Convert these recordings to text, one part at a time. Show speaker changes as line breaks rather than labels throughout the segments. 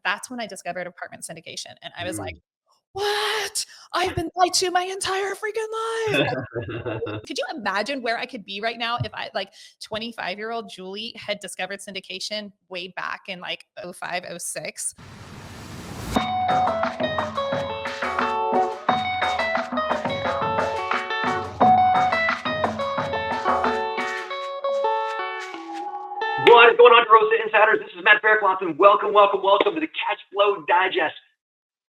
That's when I discovered apartment syndication. And I was like,
Mm.
what? I've been lied to my entire freaking life. Could you imagine where I could be right now if I like 25-year-old Julie had discovered syndication way back in like '05, '06?
What is going on, DeRosa Insiders? This is Matt Faircloth, and welcome to the Cash Flow Digest.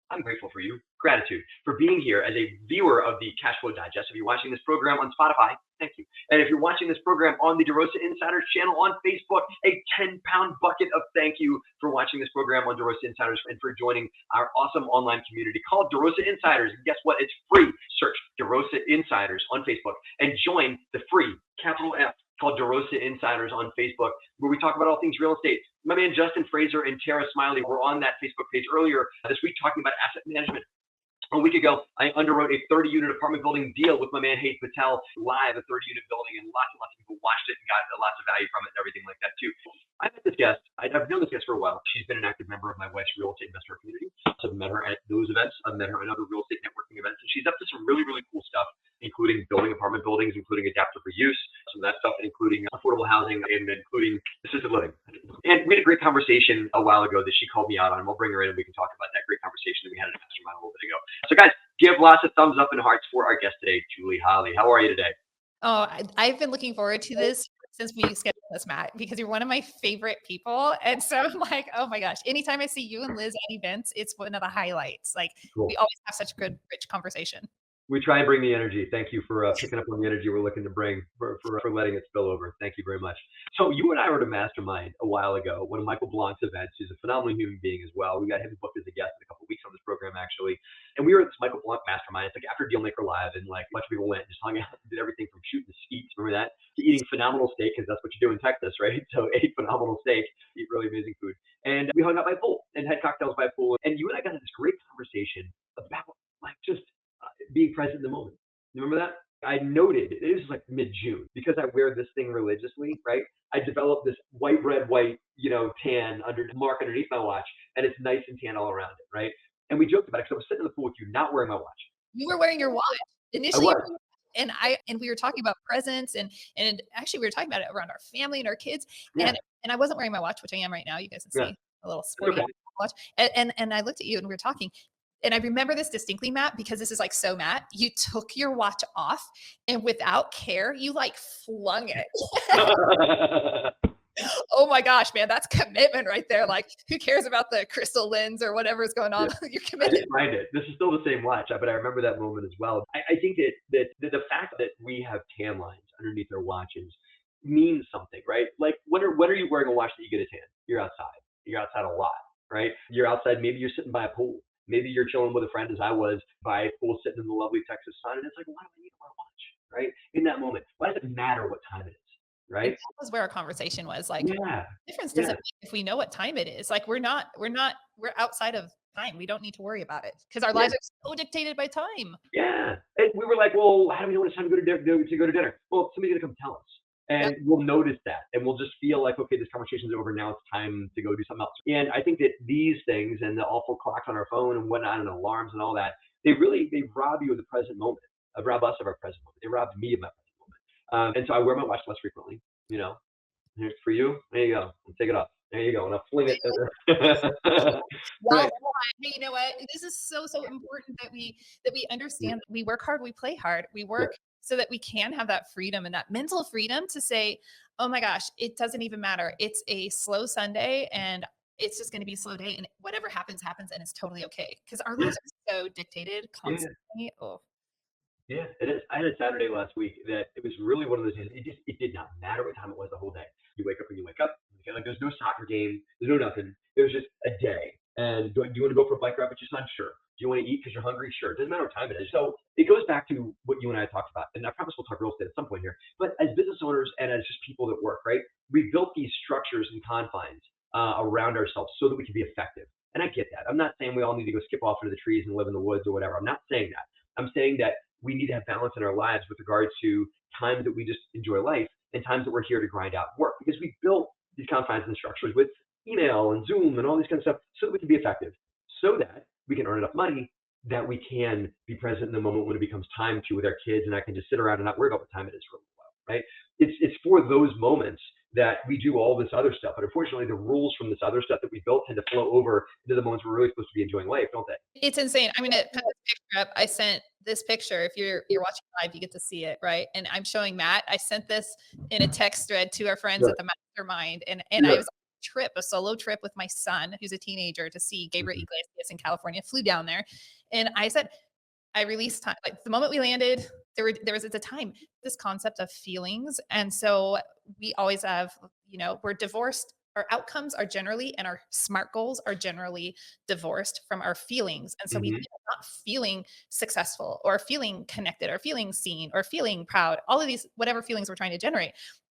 I'm grateful for you. Gratitude for being here as a viewer of the Cash Flow Digest. If you're watching this program on Spotify, thank you. And if you're watching this program on the DeRosa Insiders channel on Facebook, a 10-pound bucket of thank you for watching this program on DeRosa Insiders and for joining our awesome online community called DeRosa Insiders. And guess what? It's free. Search DeRosa Insiders on Facebook and join the free capital F called DeRosa Insiders on Facebook, where we talk about all things real estate. My man Justin Fraser and Tara Smiley were on that Facebook page earlier this week talking about asset management. A week ago, I underwrote a 30-unit apartment building deal with my man Hayes Patel live, a 30-unit building, and lots of people watched it and got lots of value from it and everything like that too. I met this guest. I've known this guest for a while. She's been an active member of my wife's real estate investor community. So I've met her at those events. I've met her at other real estate networking events, and she's up to some really cool stuff, including building apartment buildings, including adaptive reuse, some of that stuff, including affordable housing, and including assisted living. And we had a great conversation a while ago that she called me out on. We'll bring her in and we can talk about that great conversation that we had at a mastermind a little bit ago. So guys, give lots of thumbs up and hearts for our guest today, Julie Holly. How are you today?
Oh, I've been looking forward to this since we scheduled this, Matt, because you're one of my favorite people. And so I'm like, oh my gosh, anytime I see you and Liz at events, it's one of the highlights. Like
Cool.
we always have such good, rich conversation.
We try and bring the energy. Thank you for picking up on the energy we're looking to bring, for letting it spill over. Thank you very much. So you and I were at a mastermind a while ago, one of Michael Blanc's events. He's a phenomenal human being as well. We got him booked as a guest in a couple of weeks on this program, actually. And we were at this Michael Blanc mastermind. It's like after Dealmaker Live, and like a bunch of people went and just hung out and did everything from shooting the skeets, remember that, to eating phenomenal steak, because that's what you do in Texas, right? So ate phenomenal steak, eat really amazing food. And we hung out by a pool and had cocktails by a pool. And you and I got into this great conversation about like just being present in the moment. You remember that? I noted, it was like mid-June, because I wear this thing religiously, right? I developed this white, tan mark underneath my watch, and it's nice and tan all around it, right? And we joked about it because I was sitting in the pool with you, not wearing my watch.
You were wearing your watch
I
initially.
was.
And we were talking about presents and actually we were talking about it around our family and our kids.
Yeah.
And I wasn't wearing my watch, which I am right now. You guys can
Yeah.
see a little sporty
Okay.
watch. And I looked at you and we were talking. And I remember this distinctly, Matt, because this is like so Matt. You took your watch off and without care, you like flung it. Oh my gosh, man, that's commitment right there. Like, who cares about the crystal lens or whatever is going on?
Yeah.
You're
I
committed.
didn't mind it. This is still the same watch, but I remember that moment as well. I think that the fact that we have tan lines underneath our watches means something, right? Like when are you wearing a watch that you get a tan? You're outside. You're outside a lot, right? You're outside. Maybe you're sitting by a pool. Maybe you're chilling with a friend, as I was, by a pool, sitting in the lovely Texas sun, and it's like, why do I need to wear a watch, right? In that moment, why does it matter what time it is,
And
right?
that was where our conversation was like,
Yeah,
difference doesn't
yeah,
make if we know what time it is. Like we're outside of time. We don't need to worry about it because our
yeah.
lives are so dictated by time.
Yeah. And we were like, well, how do we know when it's time to go to dinner? Well, somebody's gonna come tell us.
Yep.
And we'll notice that. And we'll just feel like, okay, this conversation's over. Now it's time to go do something else. And I think that these things and the awful clocks on our phone and whatnot and alarms and all that, they rob you of the present moment. Rob us of our present moment. They robbed me of my present moment. And so I wear my watch less frequently, you know. Here's for you. There you go. Take it off. There you go. And I'll fling it.
Well,
Right.
hey, you know what? This is so important that we understand that we work hard, we play hard, we
Yeah.
work so that we can have that freedom and that mental freedom to say, oh my gosh, it doesn't even matter. It's a slow Sunday and it's just going to be a slow day. And whatever happens, happens, and it's totally okay. Because our
Yeah.
lives are so dictated
Yeah.
constantly. Oh,
Yeah, it is. I had a Saturday last week that it was really one of those days. It did not matter what time it was the whole day. You wake up when you wake up. Okay, like there's no soccer game. There's no nothing. It was just a day. And do you want to go for a bike ride with your son? Sure. Do you want to eat because you're hungry? Sure. It doesn't matter what time it is. So it goes back to what you and I talked about. And I promise we'll talk real estate at some point here. But as business owners and as just people that work, right? We built these structures and confines around ourselves so that we can be effective. And I get that. I'm not saying we all need to go skip off into the trees and live in the woods or whatever. I'm not saying that. I'm saying that we need to have balance in our lives with regards to times that we just enjoy life and times that we're here to grind out work, because we built these confines and structures with email and Zoom and all these kind of stuff so that we can be effective, so that we can earn enough money that we can be present in the moment when it becomes time to with our kids, and I can just sit around and not worry about what time it is for a little while, right? It's for those moments that we do all this other stuff. But unfortunately, the rules from this other stuff that we built tend to flow over into the moments we're really supposed to be enjoying life, don't they?
It's insane. I'm gonna put this picture up. I sent this picture. If you're watching live, you get to see it, right? And I'm showing Matt. I sent this in a text thread to our friends
Yeah.
at the mastermind, and I
Yeah.
was on a trip, a solo trip with my son, who's a teenager, to see Gabriel
Mhm.
Iglesias in California. Flew down there, and I said, I released time. Like the moment we landed, there was at the time this concept of feelings, and so we always have, we're divorced. Our outcomes are generally, and our SMART goals are generally divorced from our feelings, and so we end
Mhm.
up not feeling successful, or feeling connected, or feeling seen, or feeling proud. All of these, whatever feelings we're trying to generate.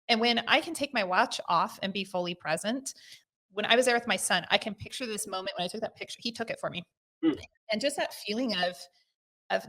And when I can take my watch off and be fully present, when I was there with my son, I can picture this moment when I took that picture. He took it for me,
Mm.
and just that feeling of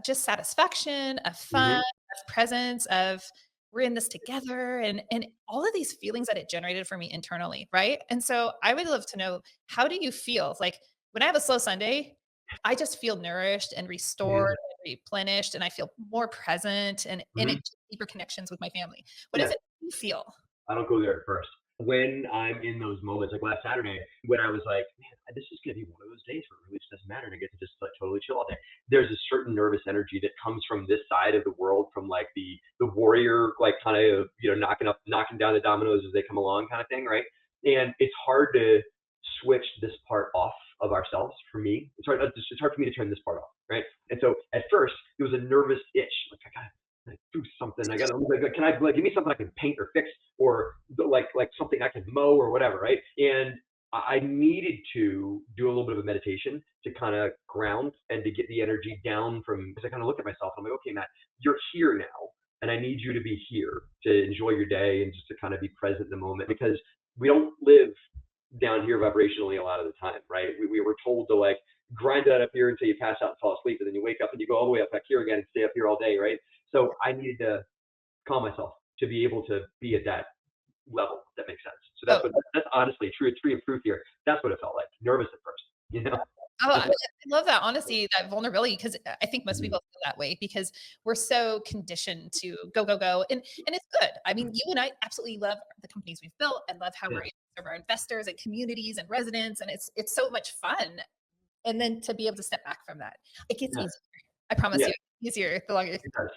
just satisfaction, of fun,
Mhm.
of presence, of we're in this together, and all of these feelings that it generated for me internally, right? And so I would love to know, how do you feel? Like when I have a slow Sunday, I just feel nourished and
Yeah.
restored and replenished, and I feel more present, and
Mhm.
it deeper connections with my family. What does
Yeah.
it make you feel?
I don't go there at first. When I'm in those moments, like last Saturday, when I was like, man, this is gonna be one of those days where it really just doesn't matter, and I get to just like totally chill all day. There's a certain nervous energy that comes from this side of the world, from like the warrior, like kind of knocking down the dominoes as they come along, kind of thing, right? And it's hard to switch this part off of ourselves. For me, it's hard for me to turn this part off, right? And so at first, it was a nervous itch, like I gotta like do something. I got to like, can I like give me something I can paint or fix, or like something I can mow or whatever, right? And I needed to do a little bit of a meditation to kind of ground and to get the energy down from, because I kind of look at myself and I'm like, okay, Matt, you're here now, and I need you to be here to enjoy your day and just to kind of be present in the moment, because we don't live down here vibrationally a lot of the time, right? We were told to like grind that up here until you pass out and fall asleep, and then you wake up and you go all the way up back here again and stay up here all day, right? So I needed to calm myself to be able to be at that level. If that makes sense. So
Oh,
that's honestly true. It's free of proof here. That's what it felt like. Nervous at first, you know.
oh, I love that honesty, that vulnerability, because I think most
Mhm.
people feel that way because we're so conditioned to go, go, go, and it's good. I mean, you and I absolutely love the companies we've built and love how we're
Yeah,
able to serve our investors and communities and residents, and it's so much fun. And then to be able to step back from that, it gets
yeah,
easier. I promise
yeah.
you, easier the longer.
It does.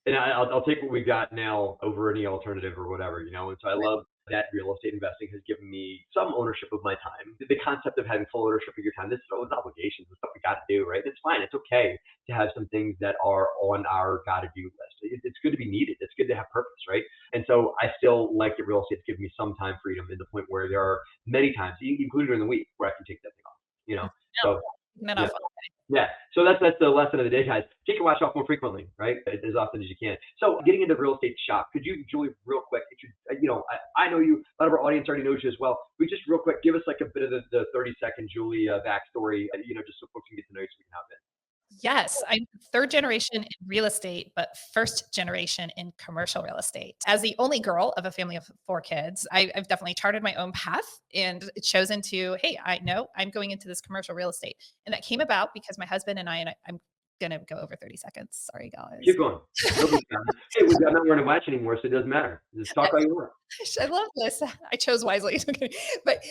And I'll take what we got now over any alternative or whatever, you know. And so I love that real estate investing has given me some ownership of my time. The concept of having full ownership of your time, this is all obligations, the stuff we got to do, right? It's fine. It's okay to have some things that are on our got to do list. It's good to be needed. It's good to have purpose, right? And so I still like that real estate's given me some time freedom, to the point where there are many times, including during the week, where I can take that thing off, you know.
No,
So
taking that
yeah.
off.
Yeah. So that's the lesson of the day, guys. Take your watch off more frequently, right? As often as you can. So getting into real estate shop, could you, Julie, real quick, I know you, a lot of our audience already knows you as well. We just real quick, give us like a bit of the 30-second Julie backstory, just so folks can get to know you so we can hop in.
Yes, I'm third generation in real estate, but first generation in commercial real estate. As the only girl of a family of four kids, I've definitely charted my own path and chosen to, hey, I know I'm going into this commercial real estate. And that came about because my husband and I'm going to go over 30 seconds. Sorry, guys.
Keep going. Nobody's got it. Hey, I'm not wearing a watch anymore, so it doesn't matter. Just talk all you want.
I love this. I chose wisely. Okay. But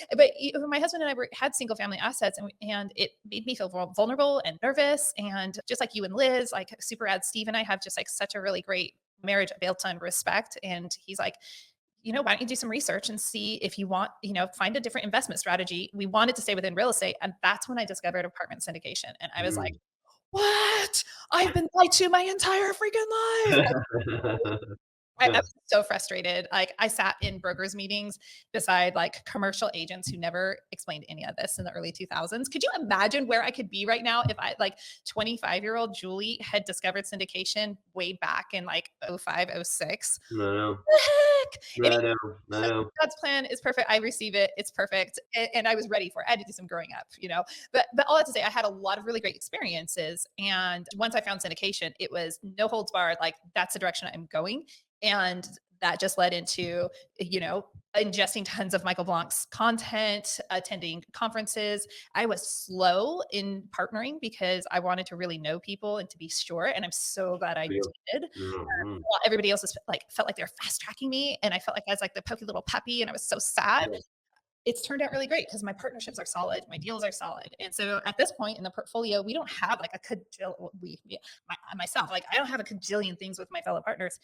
my husband and I had single family assets, and it made me feel vulnerable and nervous. And just like you and Liz, like super rad Steve and I have just like such a really great marriage built on respect. And he's like, why don't you do some research and see if you want, find a different investment strategy. We wanted to stay within real estate. And that's when I discovered apartment syndication. And I was like,
Mm.
what? I've been lied to my entire freaking life. I was so frustrated. Like, I sat in brokers meetings beside like commercial agents who never explained any of this in the early 2000s. Could you imagine where I could be right now if I, like, 25-year-old Julie had discovered syndication way back in like '05, '06?
No,
The heck?
no,
Anyway,
no, no, no.
God's plan is perfect. I receive it. It's perfect. And I was ready for it. I had to do some growing up. But all that to say, I had a lot of really great experiences. And once I found syndication, it was no holds barred. Like, that's the direction I'm going. And that just led into, ingesting tons of Michael Blanc's content, attending conferences. I was slow in partnering because I wanted to really know people and to be sure. And I'm so glad I
Real.
did.
Mhm.
While everybody else was like felt like they were fast tracking me, and I felt like I was like the pokey little puppy, and I was so sad.
Yeah.
It's turned out really great because my partnerships are solid, my deals are solid, and so at this point in the portfolio, we don't have like a cajillion. Myself, like I don't have a cajillion things with my fellow partners.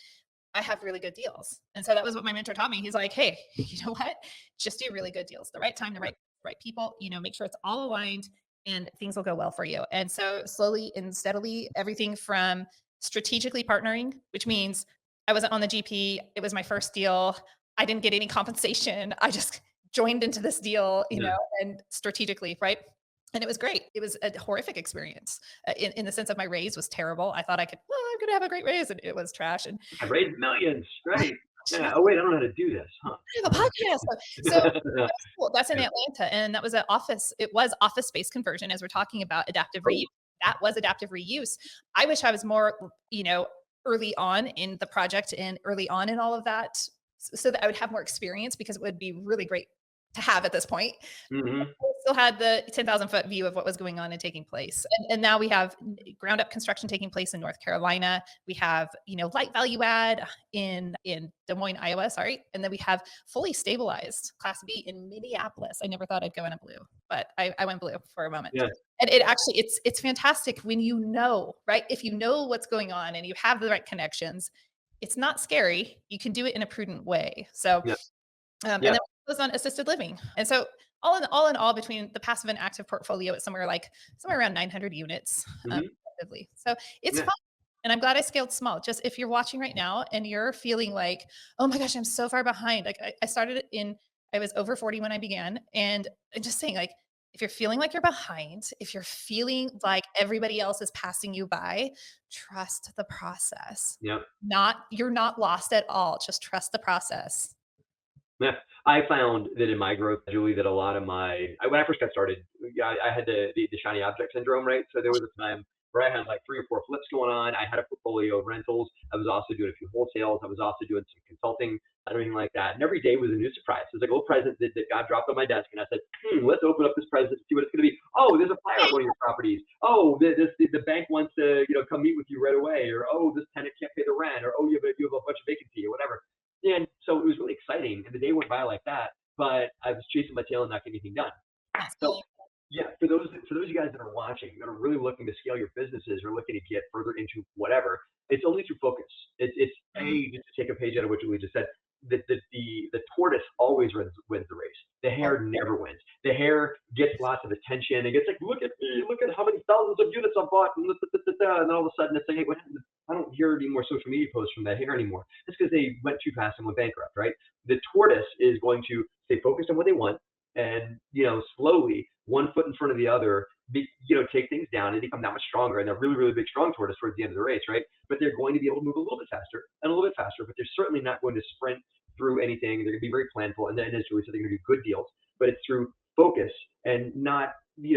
I have really good deals. And so that was what my mentor taught me. He's like, hey, you know what? Just do really good deals, the right time, the right people, make sure it's all aligned and things will go well for you. And so slowly and steadily, everything from strategically partnering, which means I wasn't on the GP, it was my first deal. I didn't get any compensation. I just joined into this deal,
Yeah.
and strategically, right? And it was great. It was a horrific experience in the sense of my raise was terrible. I thought I'm going to have a great raise, and it was trash. And
I raised millions, right?
I
Yeah. Oh, wait, I don't know how to do this, huh?
have a podcast. So
Yeah.
that's cool. That's in
Yeah.
Atlanta, and that was an office. It was office space conversion, as we're talking about adaptive reuse.
Oh,
That was adaptive reuse. I wish I was more, early on in the project and early on in all of that, so that I would have more experience because it would be really great to have at this point.
mhm.
Still had the 10,000-foot view of what was going on and taking place. And now we have ground up construction taking place in North Carolina. We have, light value add in Des Moines, Iowa, sorry. And then we have fully stabilized Class B in Minneapolis. I never thought I'd go in a blue, but I went blue for a moment.
Yeah.
And it actually it's fantastic when right? If you know what's going on and you have the right connections, it's not scary. You can do it in a prudent way. So
Yeah.
and
Yeah.
then was on assisted living. And so all in all, between the passive and active portfolio, it's somewhere around 900 units,
Mhm.
effectively. So it's
Yeah.
fun. And I'm glad I scaled small. Just if you're watching right now and you're feeling like, oh my gosh, I'm so far behind. Like I was over 40 when I began. And I'm just saying, like, if you're feeling like you're behind, if you're feeling like everybody else is passing you by, trust the process.
Yeah.
You're not lost at all. Just trust the process.
Yeah. I found that in my growth, Julie, that a lot of when I first got started, yeah, I had the shiny object syndrome, right? So there was a time where I had like 3 or 4 flips going on. I had a portfolio of rentals. I was also doing a few wholesales. I was also doing some consulting and everything like that. And every day was a new surprise. It was like a little present that God dropped on my desk. And I said, let's open up this present and see what it's going to be. Oh, there's a fire on one of your properties. Oh, the bank wants to, come meet with you right away. Or, oh, this tenant can't pay the rent. Or, oh, you have a bunch of vacancy or whatever. And so it was really exciting. And the day went by like that, but I was chasing my tail and not getting anything done. So yeah, for those of you guys that are watching, that are really looking to scale your businesses or looking to get further into whatever, it's only through focus. It's
Mhm.
just to take a page out of what Julie just said. The tortoise always wins the race. The hare never wins. The hare gets lots of attention. It gets like, look at me, look at how many thousands of units I've bought, and, and then all of a sudden it's like, hey, what happened? I don't hear any more social media posts from that hare anymore. It's because they went too fast and went bankrupt, right? The tortoise is going to stay focused on what they want and slowly, one foot in front of the other, take things down and become that much stronger. And they're really, really big, strong tortoise towards the end of the race, right? But they're going to be able to move a little bit faster and a little bit faster, but they're certainly not going to sprint through anything. They're going to be very planful. And then, as Julie said, they're going to do good deals, but it's through focus and not,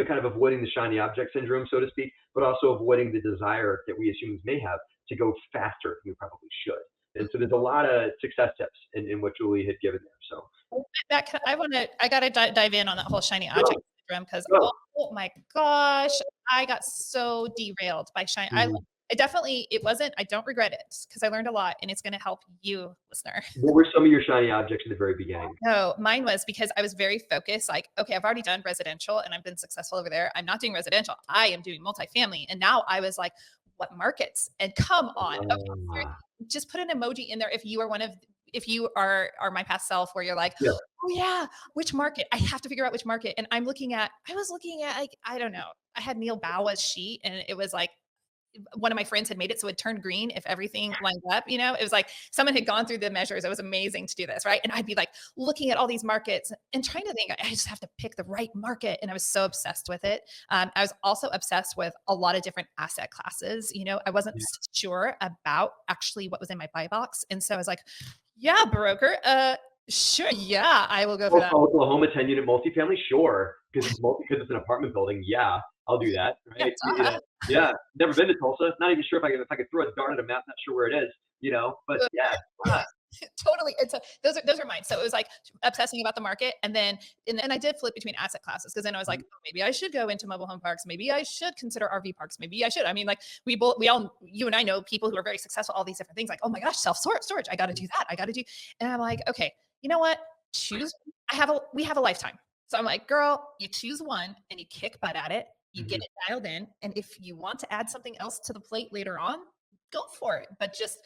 kind of avoiding the shiny object syndrome, so to speak, but also avoiding the desire that we as humans may have to go faster than we probably should. And so there's a lot of success tips in what Julie had given there. So
I gotta dive in on that whole shiny
go,
object syndrome because
go.
oh my gosh, I got so derailed by shiny.
Mhm.
I definitely it wasn't. I don't regret it because I learned a lot and it's going to help you, listener.
What were some of your shiny objects at the very beginning?
No, mine was because I was very focused. Like, okay, I've already done residential and I've been successful over there. I'm not doing residential. I am doing multifamily, and now I was like, what markets? And come on, okay, seriously,
Ah,
just put an emoji in there if you are my past self where you're like,
yeah.
oh yeah, which market? I have to figure out which market. And I was looking at like, I don't know. I had Neil Bawa's sheet and it was like one of my friends had made it so it turned green if everything lined up. It was like someone had gone through the measures. It was amazing to do this, right? And I'd be like looking at all these markets and trying to think, I just have to pick the right market. And I was so obsessed with it. I was also obsessed with a lot of different asset classes. I wasn't
Yeah.
sure about actually what was in my buy box. And so I was like, yeah, broker, sure. Yeah, I will go for that.
Oklahoma 10-unit multifamily, sure, because it's an apartment building. Yeah, I'll do that,
Yeah,
right? Yeah. Never been to Tulsa. Not even sure if I could throw a dart at a map. Not sure where it is. But yeah, why not?
Totally. Those are mine. So it was like obsessing about the market. And then I did flip between asset classes because then I was like,
Mhm.
oh, maybe I should go into mobile home parks. Maybe I should consider RV parks. Maybe I should. I mean, like we all, you and I know people who are very successful, all these different things like, oh my gosh, self storage. I got to do that. I got to do. And I'm like, okay, you know what? Choose. We have a lifetime. So I'm like, girl, you choose one and you kick butt at it. You get
Mhm.
it dialed in. And if you want to add something else to the plate later on, go for it. But just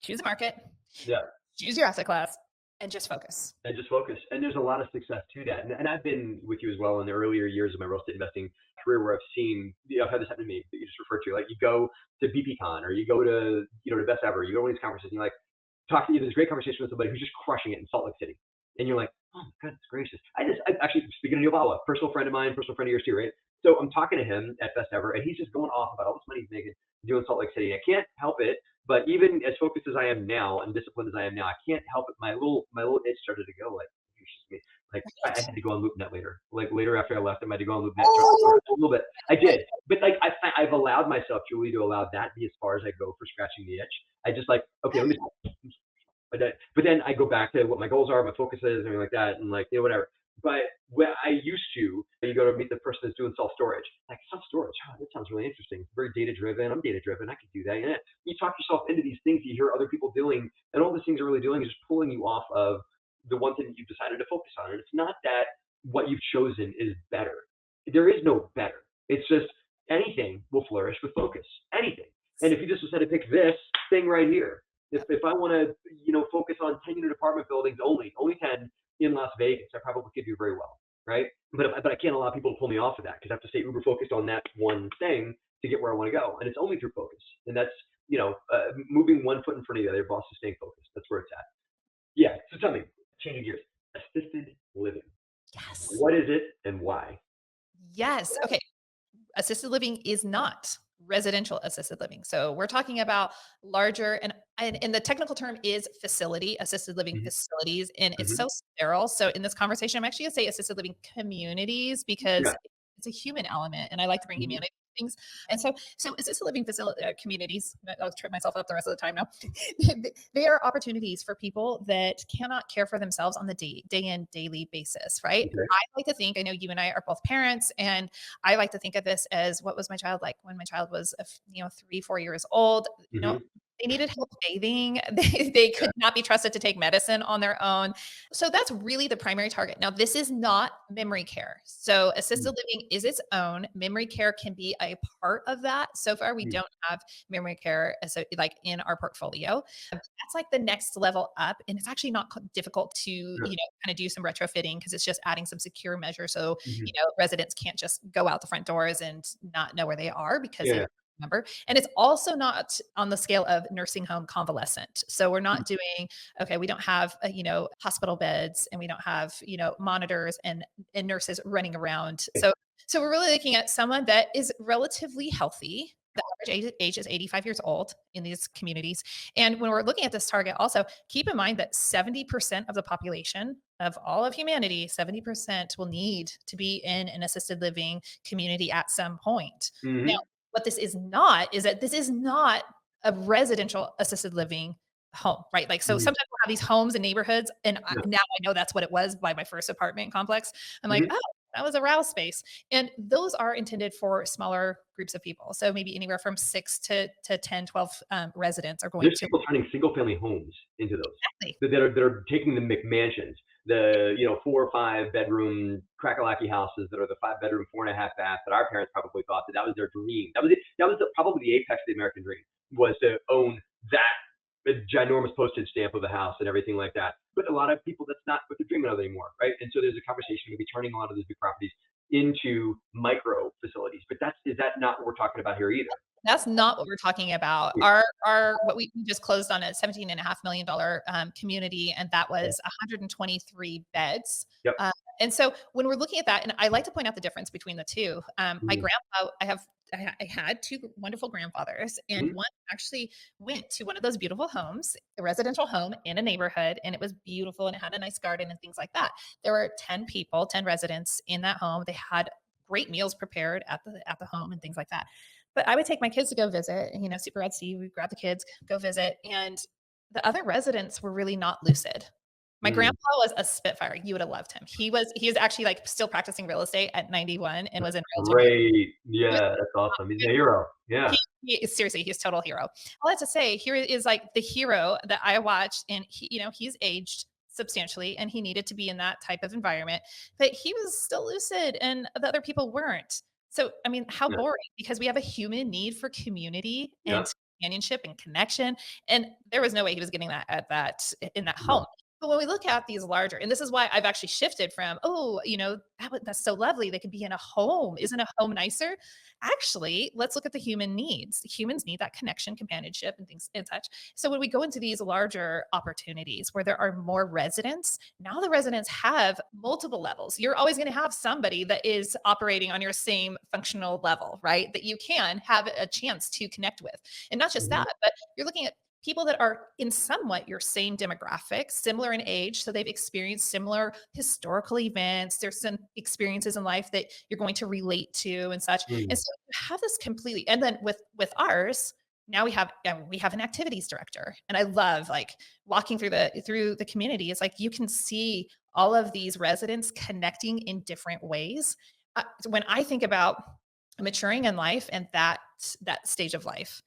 choose a market,
Yeah.
choose your asset class, and just focus.
And just focus. And there's a lot of success to that. And I've been with you as well in the earlier years of my real estate investing career where I've seen, I've had this happen to me that you just referred to. Like you go to BPCon or you go to, to Best Ever, you go to these conferences and you like talk to you, there's a great conversation with somebody who's just crushing it in Salt Lake City. And you're like, oh my goodness gracious. I actually, speaking of Yovala, personal friend of mine, personal friend of yours too, right? So I'm talking to him at Best Ever and he's just going off about all this money he's making doing Salt Lake City. I can't help it. But even as focused as I am now and disciplined as I am now, I can't help it. My little itch started to go like, excuse me, like I
Right.
had to go on LoopNet later. Like later after I left him, I had to go on LoopNet
Oh,
a little bit. I did, but like I've allowed myself, Julie, to allow that to be as far as I go for scratching the itch. I just like, okay, let me, but then I go back to what my goals are, my focus is, and everything like that, and like whatever. But when I used to, you go to meet the person that's doing self storage. Like self storage, that sounds really interesting. Very data driven. I'm data driven. I could do that. Yeah. You talk yourself into these things you hear other people doing, and all these things are really doing is just pulling you off of the one thing that you've decided to focus on. And it's not that what you've chosen is better. There is no better. It's just anything will flourish with focus. Anything. And if you just decided to pick this thing right here, if I want to, focus on 10-unit apartment buildings only 10 in Las Vegas, I probably could do very well, right? But I can't allow people to pull me off of that because I have to stay uber focused on that one thing to get where I want to go, and it's only through focus, and that's moving one foot in front of the other, boss is staying focused. That's where it's at. Yeah. So tell me, changing gears, assisted living.
yes.
What is it and why?
Yes. Okay. Assisted living is not residential assisted living. So we're talking about larger and the technical term is facility, assisted living
Hmm.
facilities, and it's
Hmm.
so sterile. So in this conversation, I'm actually gonna say assisted living communities because
Yeah.
it's a human element, and I like to bring
Hmm.
humanity to things. And so assisted living facility communities. I'll trip myself up the rest of the time now. They are opportunities for people that cannot care for themselves on the day in daily basis, right?
Okay.
I like to think. I know you and I are both parents, and I like to think of this as what was my child like when my child was, 3, 4 years old.
Hmm.
They needed help bathing. They could not be trusted to take medicine on their own. So that's really the primary target. Now, this is not memory care. So assisted living is its own. Memory care can be a part of that. So far, we
Hmm.
don't have memory care as like in our portfolio. That's like the next level up, and it's actually not difficult to
Yeah.
kind of do some retrofitting because it's just adding some secure measures so
Hmm.
residents can't just go out the front doors and not know where they are because they
Yeah.
don't remember. And it's also not on the scale of nursing home convalescent. So we're not doing okay. We don't have hospital beds, and we don't have monitors and nurses running around. So we're really looking at someone that is relatively healthy. The average age is 85 years old in these communities. And when we're looking at this target, also keep in mind that 70% of the population of all of humanity, 70% will need to be in an assisted living community at some point. Now,
Hmm.
what this is not is that this is not a residential assisted living home, right? Like, so
Hmm.
sometimes we'll have these homes and neighborhoods, and
Yeah.
now I know that's what it was by my first apartment complex. I'm like,
Hmm.
oh, that was a rouse space. And those are intended for smaller groups of people. So maybe anywhere from 6 to 10, 12 residents are going
There's
to.
people turning single family homes into those
Exactly.
that are taking the McMansions, the 4 or 5 bedroom crackalacky houses that are the 5 bedroom, 4.5 bath that our parents probably thought that was their dream. That was it. That was probably the apex of the American dream was to own that ginormous postage stamp of a house and everything like that. But a lot of people, that's not what they're dreaming of anymore, right? And so there's a conversation maybe turning a lot of those big properties into micro facilities. But is that not what we're talking about here either?
That's not what we're talking about.
Yeah.
Our what we just closed on a $17.5 million community, and that
Yeah.
was 123 beds.
Yep.
Uh, and so when we're looking at that, and I like to point out the difference between the two. My
Mhm.
grandpa, I had two wonderful grandfathers, and
Mhm.
one actually went to one of those beautiful homes, a residential home in a neighborhood, and it was beautiful and it had a nice garden and things like that. There were 10 people, 10 residents in that home. They had great meals prepared at the home and things like that. But I would take my kids to go visit, super red sea. We grab the kids, go visit. And The other residents were really not lucid. My
Mm,
grandpa was a spitfire. You would have loved him. He was actually, like, still practicing real estate at 91 and was in realtor.
great.
He was
Yeah, that's awesome. He's a hero.
he
Yeah.
seriously, he's total hero. All that to say, here is, like, the hero that I watched, and he's aged substantially, and he needed to be in that type of environment, but he was still lucid, and the other people weren't. So, I mean, how
Yeah.
boring, because we have a human need for community and
Yep.
companionship and connection, and there was no way he was getting that at that in that home.
No.
But when we look at these larger, and this is why I've actually shifted from, "Oh, that's so lovely, they could be in a home. Isn't a home nicer?" Actually, let's look at the human needs. Humans need that connection, companionship, and things and such. So when we go into these larger opportunities where there are more residents, now the residents have multiple levels. You're always going to have somebody that is operating on your same functional level, right? That you can have a chance to connect with. And not just
Mhm.
that, but you're looking at people that are in somewhat your same demographic, similar in age. So they've experienced similar historical events. There's some experiences in life that you're going to relate to and such. And
Mm.
so you have this completely, and then with ours, now we have an activities director. And I love, like, walking through the community. It's like you can see all of these residents connecting in different ways. When I think about maturing in life and that stage of life,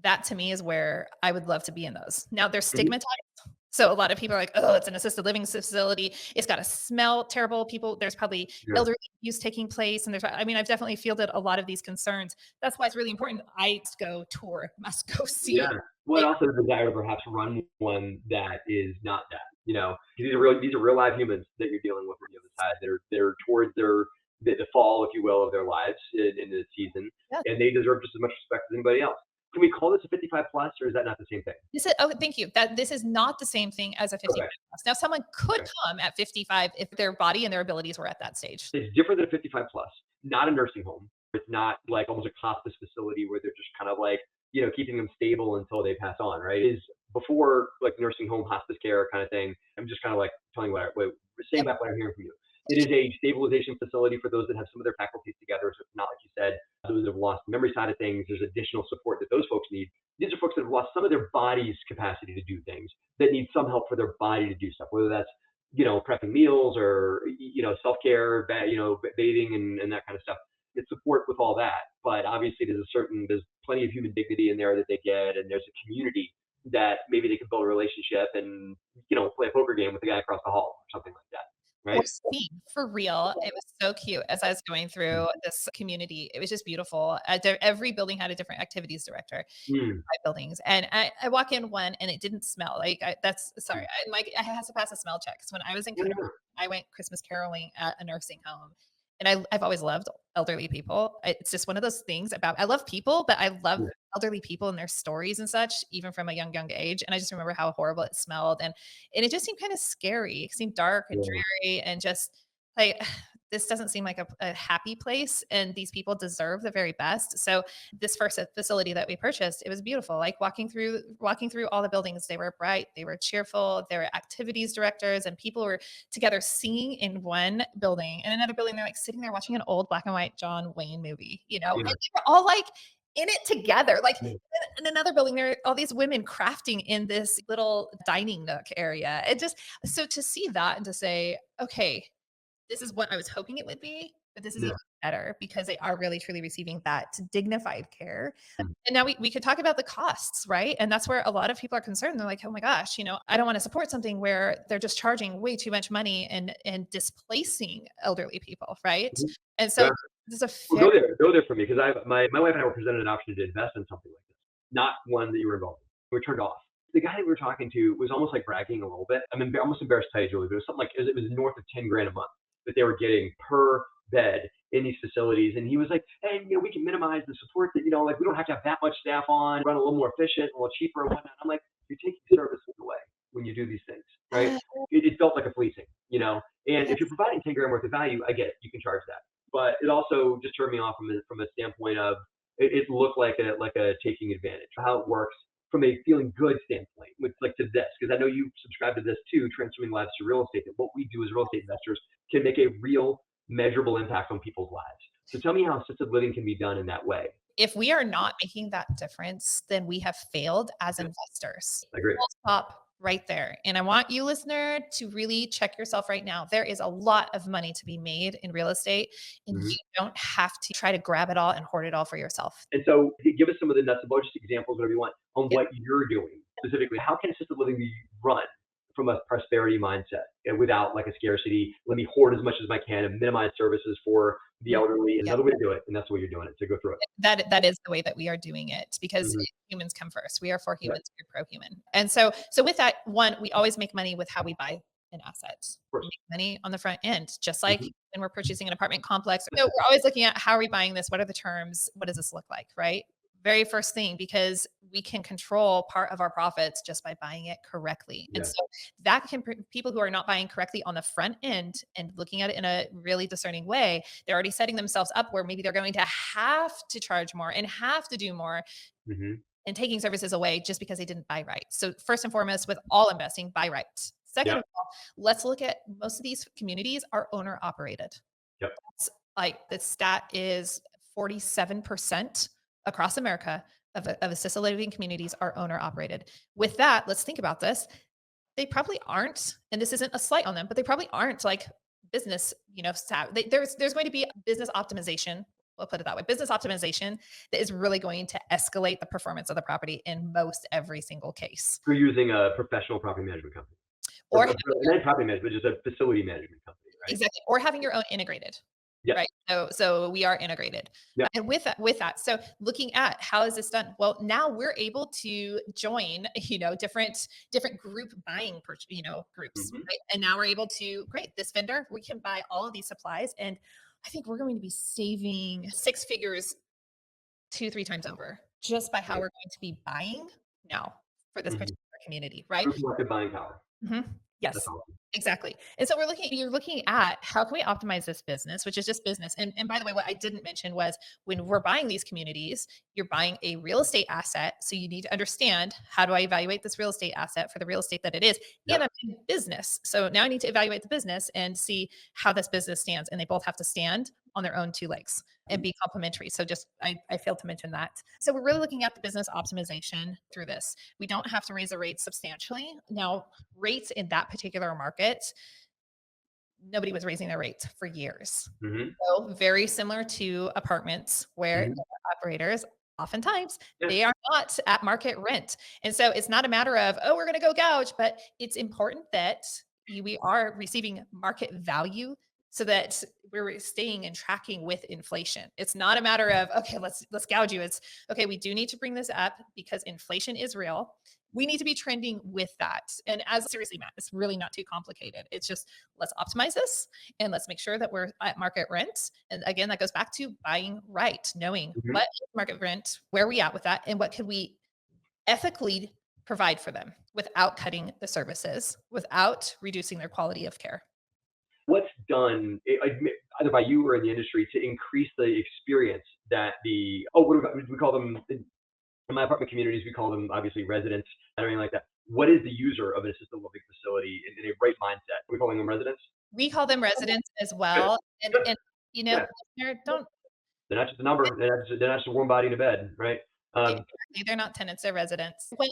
that to me is where I would love to be in those. Now they're
Mhm.
stigmatized. So a lot of people are like, "Oh, it's an assisted living facility. It's gotta smell terrible." There's probably
Yeah.
elderly abuse taking place, and I mean, I've definitely fielded a lot of these concerns. That's why it's really important. I must go tour, must go see.
Yeah. Well, and also the desire to perhaps run one that is not that, you know? 'Cause these are real live humans that you're dealing with on the other side that are towards the fall, if you will, of their lives in this season,
Yeah.
and they deserve just as much respect as anybody else. Can we call this a 55 plus, or is that not the same thing?
Thank you. This is not the same thing as a
Okay.
55 plus. Now, someone could
Okay.
come at 55 if their body and their abilities were at that stage.
It's different than a 55 plus, not a nursing home. It's not like almost a hospice facility where they're just kind of like, keeping them stable until they pass on, right? Is before like nursing home, hospice care kind of thing. I'm just kind of like telling saying
Yep.
back what I'm hearing from you. It is a stabilization facility for those that have some of their faculties together. So it's not like you said, those that have lost the memory side of things. There's additional support that those folks need. These are folks that have lost some of their body's capacity to do things, that need some help for their body to do stuff, whether that's prepping meals or self-care, bathing and that kind of stuff. It's support with all that, but obviously there's plenty of human dignity in there that they get, and there's a community that maybe they can build a relationship and play a poker game with the guy across the hall or something like that,
Or
right?
speed, for real. It was so cute as I was going through this community. It was just beautiful. Every building had a different activities director,
Mm,
5 buildings, and I walk in one and it didn't smell like that's sorry,
mm.
I had to pass a smell check, because when I was in
Yeah,
kindergarten, I went Christmas caroling at a nursing home, and I've always loved elderly people. It's just one of those things about, I love people, but I love
yeah,
elderly people and their stories and such, even from a young age, and I just remember how horrible it smelled, and it just seemed kinda scary. It seemed dark and
yeah.
dreary and just like, this doesn't seem like a happy place, and these people deserve the very best. So this first facility that we purchased, it was beautiful. Like walking through all the buildings, they were bright, they were cheerful, there were activities directors, and people were together singing in one building. And another building, they're like sitting there watching an old black and white John Wayne movie, and
Yeah,
they were all like in it together. Like
yeah,
in another building, there are all these women crafting in this little dining nook area. It just, so to see that and to say, okay, this is what I was hoping it would be, but this is
yeah.
even better, because they are really truly receiving that dignified care.
Mm,
And now we could talk about the costs, right? And that's where a lot of people are concerned. They're like, "Oh my gosh, I don't want to support something where they're just charging way too much money and displacing elderly people," right?
mhm.
And so
Yeah.
there's a
Well,
fair
go there for me because my wife and I were presented an option to invest in something like this, not one that you were involved in. We were turned off. The guy that we were talking to was almost like bragging a little bit. I'm almost embarrassed to tell you, Julie, but it was something like it was north of 10 grand a month that they were getting per bed in these facilities. And he was like, "Hey, we can minimize the support that, like we don't have to have that much staff on, run a little more efficient, a little cheaper and whatnot." I'm like, "You're taking services away when you do these things, right?" It felt like a fleecing. And if you're
yes.
providing 10 grand worth of value, I get it. You can charge that, but it also just turned me off from a standpoint of it looked like a taking advantage. How it works from a feeling good standpoint, with like to this, because I know you subscribe to this too, transforming lives to real estate. That what we do as real estate investors can make a real measurable impact on people's lives. So tell me how assisted living can be done in that way.
If we are not making that difference, then we have failed as
Yeah,
investors.
I agree.
Full stop right there. And I want you, listener, to really check yourself right now. There is a lot of money to be made in real estate, and
Mhm.
you don't have to try to grab it all and hoard it all for yourself.
And so give us some of the nuts and bolts, just examples, whatever you want, on
Yeah.
what you're doing specifically. How can assisted living be run from a prosperity mindset and without like a scarcity? Let me hoard as much as I can and minimize services for the
Mm,
elderly.
yeah.
Another way to do it, and that's the way you're doing it. So go through it.
That is the way that we are doing it because
Mhm.
humans come first. We are for
Yeah,
humans, we're pro-human. And so with that, one, we always make money with how we buy an asset.
of
We
course.
make money on the front end, just like
Mhm.
when we're purchasing an apartment complex. So we're always looking at how are we buying this? What are the terms? What does this look like? Right. Very first thing, because we can control part of our profits just by buying it correctly. And
Yeah.
so that can people who are not buying correctly on the front end and looking at it in a really discerning way, they're already setting themselves up where maybe they're going to have to charge more and have to do more
Mhm.
and taking services away just because they didn't buy right. So first and foremost, with all investing, buy right. Second
Yep.
of all, let's look at most of these communities are owner operated.
Yep.
Like the stat is 47% across America of assisted living communities are owner operated. With that, let's think about this. They probably aren't, and this isn't a slight on them, but they probably aren't like business, there's going to be business optimization. We'll put it that way. Business optimization that is really going to escalate the performance of the property in most every single case.
You're using a professional property management company, or
Or
not property management, just a facility management company, right?
exactly, or having your own integrated.
Yes.
Right. So we are integrated.
Yeah.
And with that, so looking at how is this done? Well, now we're able to join, different group buying, groups,
Mhm.
right? And now we're able to, great, this vendor, we can buy all of these supplies, and I think we're going to be saving six figures 2, 3 times over just by how
Right.
we're going to be buying now for this
Mhm.
particular community, right?
True collective buying power.
Mhm.
That's
Yes,
awesome.
exactly. And so you're looking at how can we optimize this business, which is just business. And by the way, what I didn't mention was when we're buying these communities, you're buying a real estate asset. So you need to understand, how do I evaluate this real estate asset for the real estate that it is? And
Yep.
I'm in business. So now I need to evaluate the business and see how this business stands. And they both have to stand on their own two legs and be complementary. So just I failed to mention that. So we're really looking at the business optimization through this. We don't have to raise the rates substantially. Now, rates in that particular market, nobody was raising their rates for years.
Mhm.
So very similar to apartments where
Mhm.
operators oftentimes
Yeah.
they are not at market rent. And so it's not a matter of, oh, we're going to go gouge, but it's important that we are receiving market value so that we're staying and tracking with inflation. It's not a matter of, okay, let's gouge you. It's okay, we do need to bring this up because inflation is real. We need to be trending with that. And as seriously, Matt, it's really not too complicated. It's just let's optimize this and let's make sure that we're at market rent. And again, that goes back to buying right, knowing
Mhm.
what is market rent, where are we at with that, and what could we ethically provide for them without cutting the services, without reducing their quality of care.
What's done, either by you or in the industry, to increase the experience that what do we call them in my apartment communities? We call them obviously residents and everything like that. What is the user of an assisted living facility in a right mindset? Are we calling them residents?
We call them residents as
Good.
well. And
Good.
and you know,
Yeah.
don't
They're not just a number. They're not just a warm body in a bed, right? Um,
exactly, they're not tenants, they're residents. Well,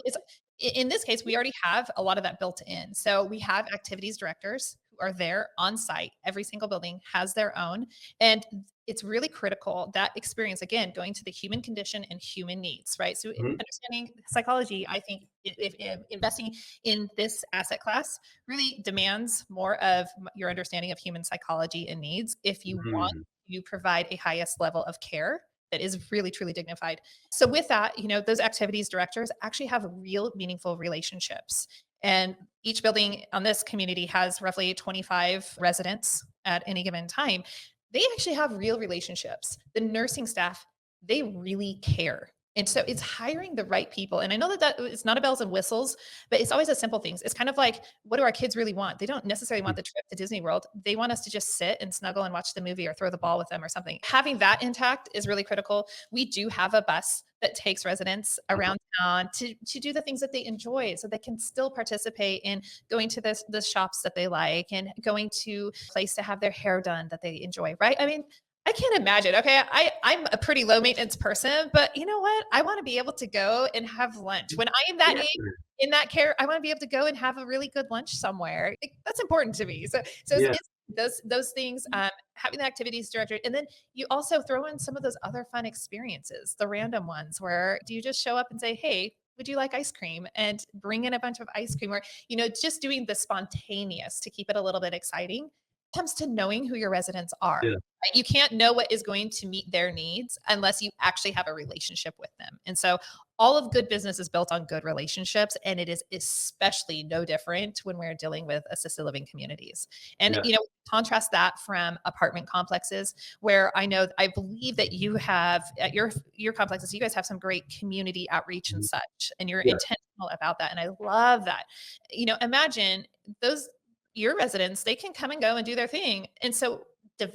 in this case, we already have a lot of that built in. So we have activities directors who are there on site. Every single building has their own. And it's really critical that experience, again, going to the human condition and human needs, right? So
mhm.
understanding psychology, I think if investing in this asset class really demands more of your understanding of human psychology and needs if you want
Mhm.
to provide a highest level of care that is really truly dignified. So with that, those activities directors actually have real meaningful relationships. And each building on this community has roughly 25 residents at any given time. They actually have real relationships. The nursing staff, they really care. And so it's hiring the right people. And I know that it's not a bells and whistles, but it's always a simple things. It's kind of like, what do our kids really want? They don't necessarily want the trip to Disney World. They want us to just sit and snuggle and watch the movie or throw the ball with them or something. Having that intact is really critical. We do have a bus that takes residents around town to do the things that they enjoy so they can still participate in going to the shops that they like and going to a place to have their hair done that they enjoy, right? I mean, I can't imagine. Okay, I'm a pretty low maintenance person, but you know what? I want to be able to go and have lunch. When I am that
Yeah.
age, in that care, I want to be able to go and have a really good lunch somewhere. That's important to me. So
Yeah.
it's those things, having the activities director, and then you also throw in some of those other fun experiences, the random ones where do you just show up and say, "Hey, would you like ice cream?" and bring in a bunch of ice cream, or just doing the spontaneous to keep it a little bit exciting. Comes to knowing who your residents are.
Yeah.
Right? You can't know what is going to meet their needs unless you actually have a relationship with them. And so all of good business is built on good relationships. And it is especially no different when we're dealing with assisted living communities. And,
Yeah.
contrast that from apartment complexes where I believe that you have at your complexes, you guys have some great community outreach and
Mhm.
such, and you're
Yeah.
intentional about that. And I love that. Imagine those your residents, they can come and go and do their thing. And so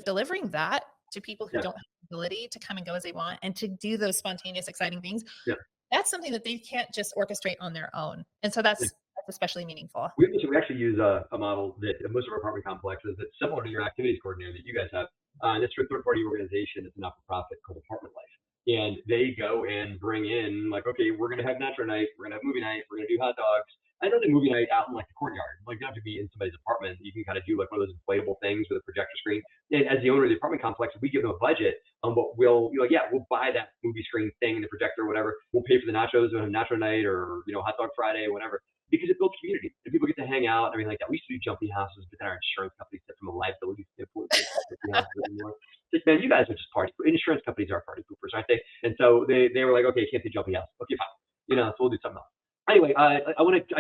delivering that to people who
Yeah.
don't have the ability to come and go as they want and to do those spontaneous, exciting things,
Yeah.
that's something that they can't just orchestrate on their own. And so that's especially meaningful.
We actually use a model that most of our apartment complexes that's similar to your activities coordinator that you guys have. And it's for a third party organization. It's a not for profit called Apartment Life. And they go and bring in, like, okay, we're going to have natural night, we're going to have movie night, we're going to do hot dogs. I know the movie night out in like the courtyard. Like, you don't have to be in somebody's apartment. You can kind of do like one of those inflatable things with a projector screen. And as the owner of the apartment complex, we give them a budget on what we'll, yeah, we'll buy that movie screen thing, the projector, whatever. We'll pay for the nachos on a natural night or, hot dog Friday, whatever, because it builds community and people get to hang out and everything like that. We used to do jumpy houses, but then our insurance company said from a liability standpoint, we don't do jumpy houses anymore. Like, man, you guys are just party. Insurance companies are party poopers, aren't they? And so they were like, okay, can't do jumpy house. Okay, fine. So we'll do something else. Anyway, I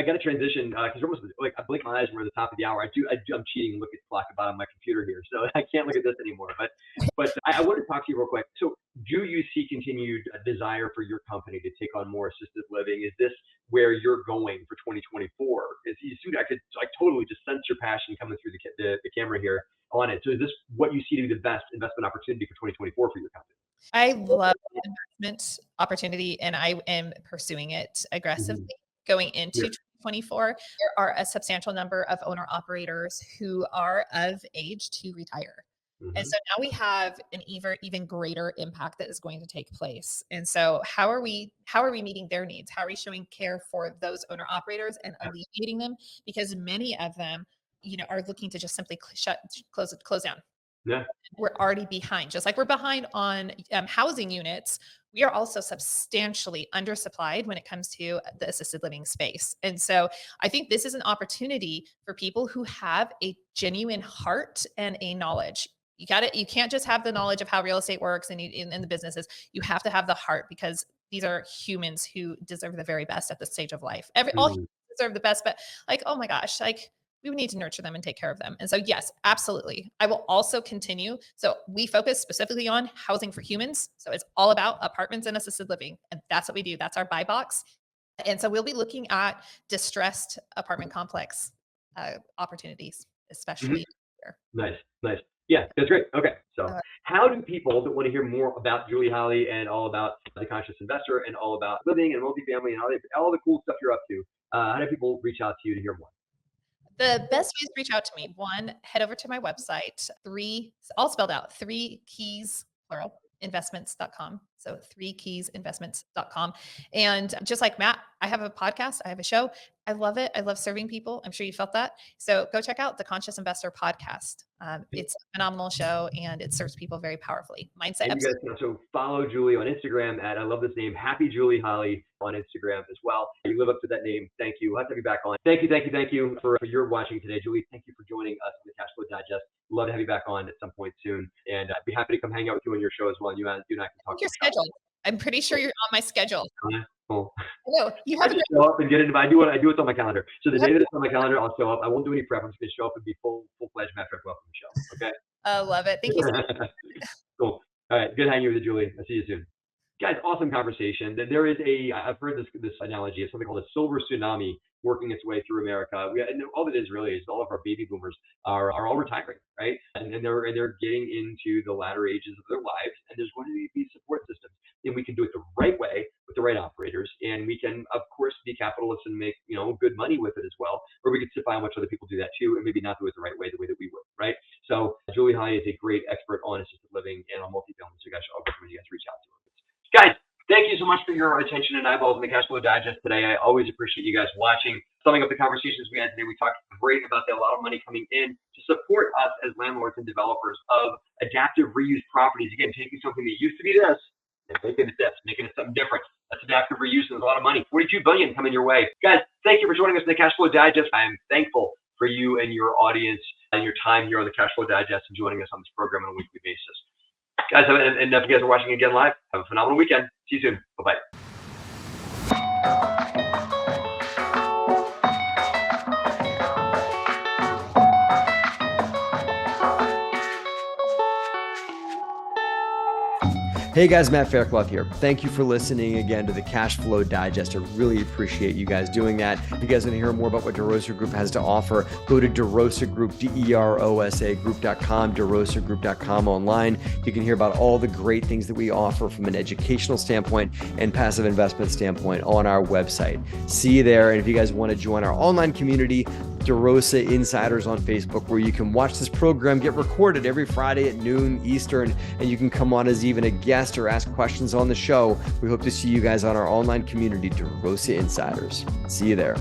got to transition because we're almost like I blink my eyes and we're at the top of the hour. I'm cheating and look at the clock about on my computer here, so I can't look at this anymore. But I want to talk to you real quick. So, do you see continued desire for your company to take on more assisted living? Is this where you're going for 2024? I could like totally just sense your passion coming through the camera here on it. So, is this what you see to be the best investment opportunity for 2024 for your company?
I love the investment opportunity and I am pursuing it aggressively
Mhm.
going into
Yeah.
2024. There are a substantial number of owner operators who are of age to retire. And
Hmm.
so now we have an even greater impact that is going to take place. And so how are we meeting their needs? How are we showing care for those owner operators and alleviating them? Because many of them, are looking to just simply close down.
Yeah.
We're already behind. Just like we're behind on housing units, we are also substantially undersupplied when it comes to the assisted living space. And so I think this is an opportunity for people who have a genuine heart and a knowledge. You can't just have the knowledge of how real estate works and in the businesses. You have to have the heart because these are humans who deserve the very best at this stage of life. All humans
Mhm.
deserve the best, but like, oh my gosh, like we would need to nurture them and take care of them. And so, yes, absolutely. I will also continue. So, we focus specifically on housing for humans. So, it's all about apartments and assisted living. And that's what we do. That's our buy box. And so, we'll be looking at distressed apartment complex opportunities,
Mhm.
especially here.
Nice, nice. Yeah, that's great. Okay, so
Uh,
how do people that want to hear more about Julie Holly and all about the conscious investor and all about living and multifamily and all the cool stuff you're up to, how do people reach out to you to hear more?
The best ways to reach out to me, one, head over to my website, all spelled out, three keys, plural, investments.com. So three keys investments.com. And just like Matt, I have a podcast, I have a show. I love it. I love serving people. I'm sure you felt that. So go check out the Conscious Investor podcast. It's a phenomenal show and it serves people very powerfully. Mindset
And you guys
episode.
can also follow Julie on Instagram at, I love this name, Happy Julie Holly on Instagram as well. You live up to that name. Thank you. I'll have to have you back on. Thank you for your watching today. Julie, thank you for joining us in the Cash Flow Digest. Love to have you back on at some point soon. And I'd be happy to come hang out with you on your show as well. And you and I can talk
You're
some shop.
scheduled. I'm pretty sure you're on my schedule.
Okay, cool.
No, you
I
have a
just
great
show up and get into my, I do what's on my calendar. So the
you have,
day that it's on my calendar, I'll show up. I won't do any prep. I'm just going to show up and be full-fledged Matt Faircloth on the show. Okay?
love it. Thank you so
Cool. All right. Good hanging with you, Julie. I'll see you soon. Guys, awesome conversation. There is I've heard this analogy of something called a silver tsunami working its way through America. And all it is really is all of our baby boomers are all retiring, right? And they're getting into the latter ages of their lives, and there's going to be support systems, and we can do it the right way with the right operators, and we can, of course, be capitalists and make good money with it as well. Or we could sit by and watch other people do that too, and maybe not do it the right way, the way that we would, right? So Julie Holly is a great expert on assisted living and on multifamily, so guys, I'll recommend you guys reach out to her. Guys, thank you so much for your attention and eyeballs in the Cash Flow Digest today. I always appreciate you guys watching. Summing up the conversations we had today, we talked great about a lot of money coming in to support us as landlords and developers of adaptive reuse properties. Again, taking something that used to be this and making it this, making it something different. That's adaptive reuse, and there's a lot of money. $42 billion coming your way. Guys, thank you for joining us in the Cash Flow Digest. I am thankful for you and your audience and your time here on the Cash Flow Digest and joining us on this program on a weekly basis. Guys, and if you guys are watching again live, have a phenomenal weekend. See you soon. Bye-bye.
Hey guys, Matt Faircloth here. Thank you for listening again to the Cash Flow Digest. I really appreciate you guys doing that. If you guys want to hear more about what DeRosa Group has to offer, go to DeRosa Group, DeRosa Group.com, DeRosaGroup.com online. You can hear about all the great things that we offer from an educational standpoint and passive investment standpoint on our website. See you there. And if you guys want to join our online community, DeRosa Insiders on Facebook, where you can watch this program get recorded every Friday at noon Eastern, and you can come on as even a guest or ask questions on the show. We hope to see you guys on our online community, DeRosa Insiders. See you there.